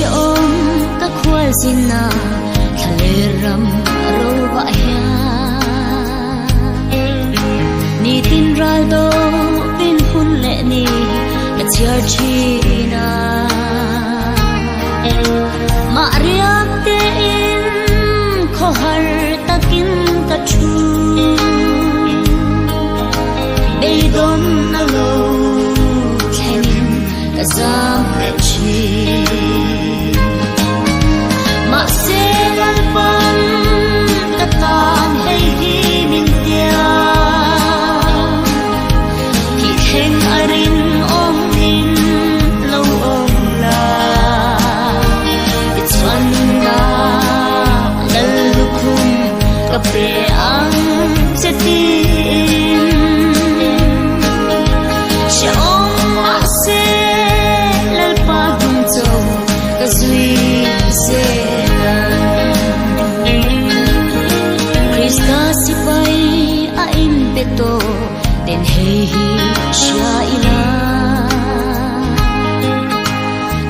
ôm các khoai xin na thale ram ro va ya ni tin ral do pin hun le ni na chiar chi na ma riam te in kho har takin ka chu be don na lo kenin ka zam le chi ma se ral pan ka tan hei hi min tia ki theng arin om min lo om la it's one na lal lukhum ka pe ang se ti shom ma se lal pa gung zo ka zui se Krista sipai a in beto den hei hi sha ina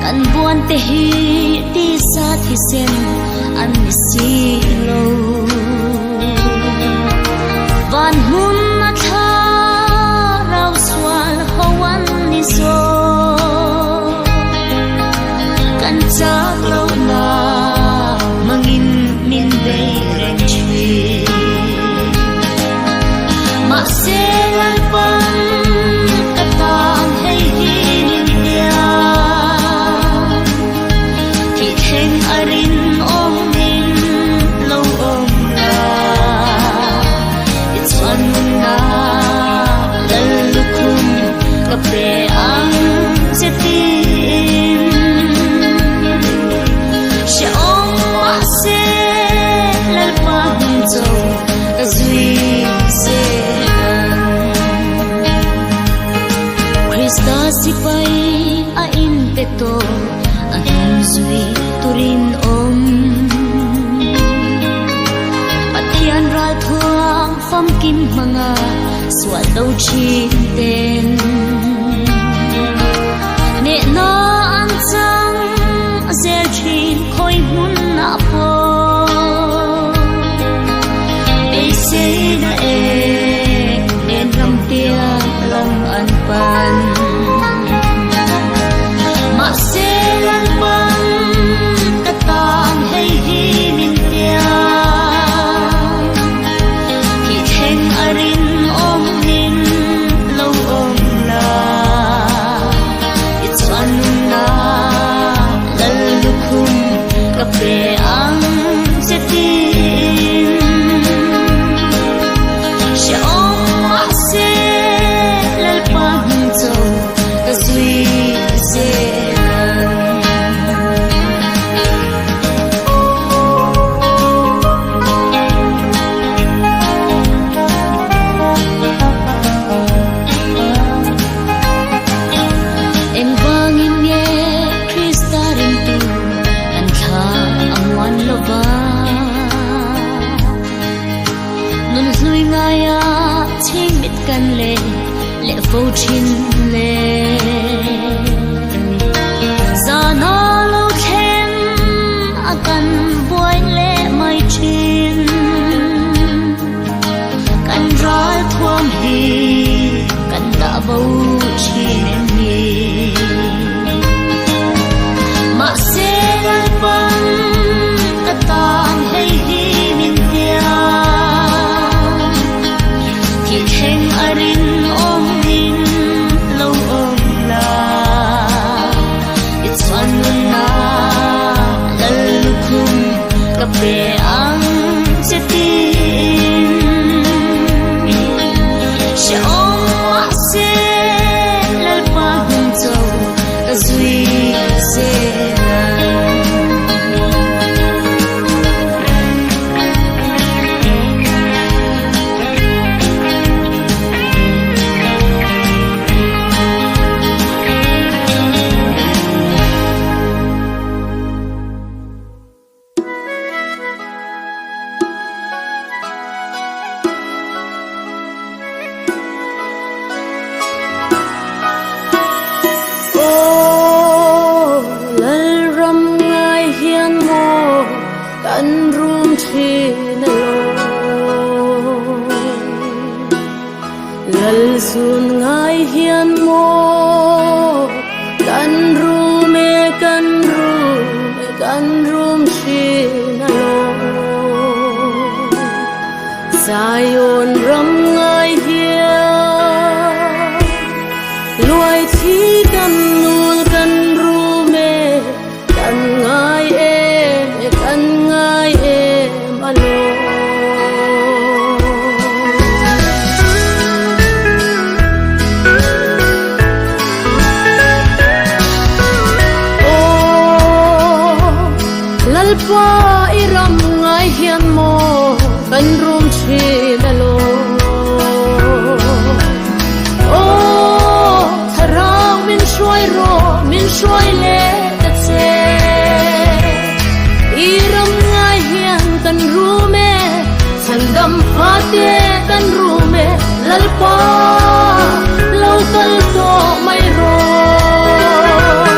kan buan te hi ti sa thi sen an ni si lo van hun na tha rau swal hawan ni so kan chak lo na mangin min be reng chui ma se ral pan ka tan hei hi nin tia ki theng arin om min lo om la it's one na lal lukhum ka pe ang se tin she om ma se lal pa hun zo ka zui se Krista sipai a in peto anong zui turin om patian ral thuang fam kim manga swal do chin ten ne na an chang zel chin khoi mun na po be se na e nen ram tia lam an pan ma se ral pan ka tan hei hi min tia ki theng arin om min lo om la it's one na lal lukhum ka pe ang se tin she om ma se lal pa hun zo ka zui se em vangin ye Krista rin tu an tha angwan lova nun hlui nga ya ching mit kan le fo chin le zana lo them akan boy le mai chin kan ral thuam hi kan da bo chin hi ma se ral pan ka tan hei hi min tia ki theng arin om min lo om la it's one na lal lukhum ka pe ang se tin she om ma se lal pa hun zo ka zui se รู้เมกันรู้กันรู้ชีนโลสายโอนรำไงเฮียลวยที่กันนูกันรู้เมกันไงกันไงมาโลว่าอีรำไงเฮียนโมกันรุมชีดโลโอ้ถ้าเรามินช่วยรอมินช่วยเล่ตัดเซอีรำไงเฮียนกันรู้เมฉันดำพาเตกันรู้เมลัลปา